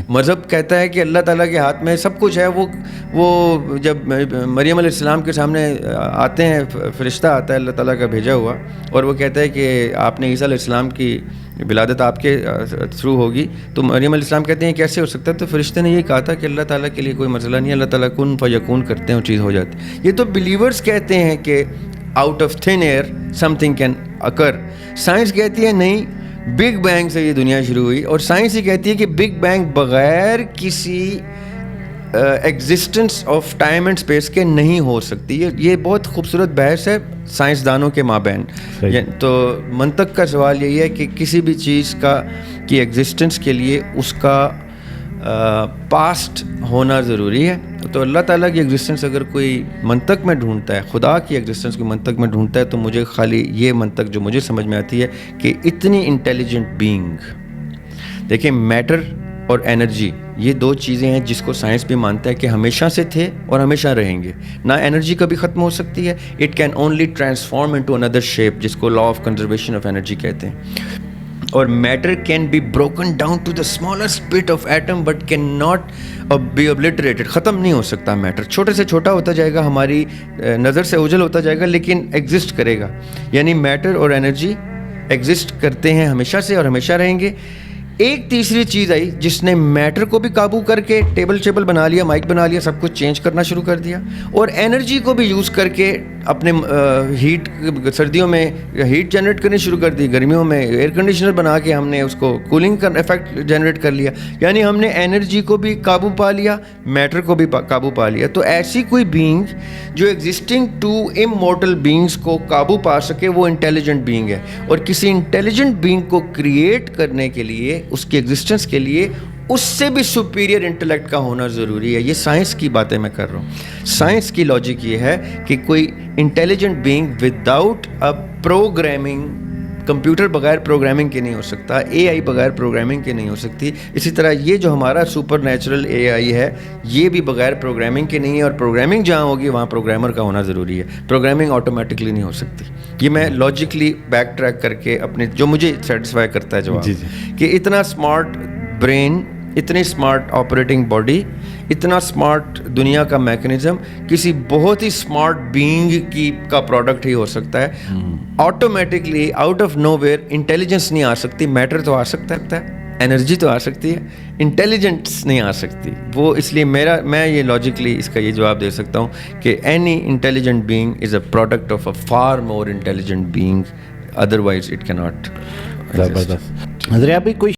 مذہب کہتا ہے کہ اللہ تعالیٰ کے ہاتھ میں سب کچھ ہے. وہ جب مریم علیہ السلام کے سامنے آتے ہیں, فرشتہ آتا ہے اللہ تعالیٰ کا بھیجا ہوا, اور وہ کہتا ہے کہ آپ نے عیسیٰ علیہ السلام کی ولادت آپ کے تھرو ہوگی, تو مریم علیہ السلام کہتے ہیں کیسے ہو سکتا ہے؟ تو فرشتے نے یہ کہا تھا کہ اللہ تعالیٰ کے لیے کوئی مسئلہ نہیں ہے, اللہ تعالیٰ کن فیکون کرتے ہیں, وہ چیز ہو جاتی ہے. یہ تو بلیورز کہتے ہیں کہ out of thin air something can occur. Science کہتی ہے نہیں, بگ بینگ سے یہ دنیا شروع ہوئی, اور سائنس یہ کہتی ہے کہ بگ بینگ بغیر کسی existence of time and space کے نہیں ہو سکتی. یہ بہت خوبصورت بحث ہے سائنسدانوں کے مابین. تو منطق کا سوال یہی ہے کہ کسی بھی چیز کی ایگزسٹنس کے لیے اس کا پاسٹ ہونا ضروری ہے. تو اللہ تعالیٰ کی ایگزسٹنس اگر کوئی منطق میں ڈھونڈتا ہے, خدا کی ایگزسٹنس کو منطق میں ڈھونڈتا ہے, تو مجھے خالی یہ منطق جو مجھے سمجھ میں آتی ہے کہ اتنی انٹیلیجنٹ بینگ, دیکھیں میٹر اور انرجی یہ دو چیزیں ہیں جس کو سائنس بھی مانتا ہے کہ ہمیشہ سے تھے اور ہمیشہ رہیں گے. نہ انرجی کبھی ختم ہو سکتی ہے, it can only transform into another shape, جس کو law of conservation of energy کہتے ہیں. اور matter can be broken down to the smallest bit of atom but can not be obliterated. ختم نہیں ہو سکتا میٹر, چھوٹے سے چھوٹا ہوتا جائے گا, ہماری نظر سے اوجھل ہوتا جائے گا, لیکن ایگزسٹ کرے گا. یعنی میٹر اور انرجی ایگزسٹ کرتے ہیں ہمیشہ سے اور ہمیشہ رہیں گے. ایک تیسری چیز آئی جس نے میٹر کو بھی قابو کر کے ٹیبل بنا لیا, مائک بنا لیا, سب کچھ چینج کرنا شروع کر دیا, اور انرجی کو بھی یوز کر کے اپنے ہیٹ, سردیوں میں ہیٹ جنریٹ کرنی شروع کر دی, گرمیوں میں ایئر کنڈیشنر بنا کے ہم نے اس کو کولنگ کا افیکٹ جنریٹ کر لیا. یعنی ہم نے انرجی کو بھی قابو پا لیا, میٹر کو بھی قابو پا لیا. تو ایسی کوئی بینگ جو ایگزسٹنگ ٹو امورٹل بینگس کو قابو پا سکے وہ انٹیلیجنٹ بینگ ہے. اور کسی انٹیلیجنٹ بینگ کو کریٹ کرنے کے لیے, اس کی ایگزسٹنس کے لیے, اس سے بھی سپیریئر انٹلیکٹ کا ہونا ضروری ہے. یہ سائنس کی باتیں میں کر رہا ہوں. سائنس کی لاجک یہ ہے کہ کوئی intelligent being without a programming, computer بغیر پروگرامنگ کے نہیں ہو سکتا, اے آئی بغیر پروگرامنگ کے نہیں ہو سکتی. اسی طرح یہ جو ہمارا سپر نیچرل اے آئی ہے یہ بھی بغیر پروگرامنگ کے نہیں ہے, اور پروگرامنگ جہاں ہوگی وہاں پروگرامر کا ہونا ضروری ہے. پروگرامنگ آٹومیٹکلی نہیں ہو سکتی. یہ میں لاجکلی بیک ٹریک کر کے اپنے جو مجھے سیٹسفائی کرتا ہے جواب, کہ اتنا اسمارٹ برین, اتنی اسمارٹ آپریٹنگ باڈی, اتنا اسمارٹ دنیا کا میکنزم کسی بہت ہی اسمارٹ بینگ کا پروڈکٹ ہی ہو سکتا ہے. Automatically out of nowhere intelligence نہیں آ سکتی. میٹر تو آ سکتا ہے, انرجی تو آ سکتی ہے, انٹیلیجنس نہیں آ سکتی. وہ اس لیے میں یہ لاجکلی اس کا یہ جواب دے سکتا ہوں کہ any intelligent being is a product of a for more intelligent being, otherwise it کی ناٹ. زبردست. حضرت کوئی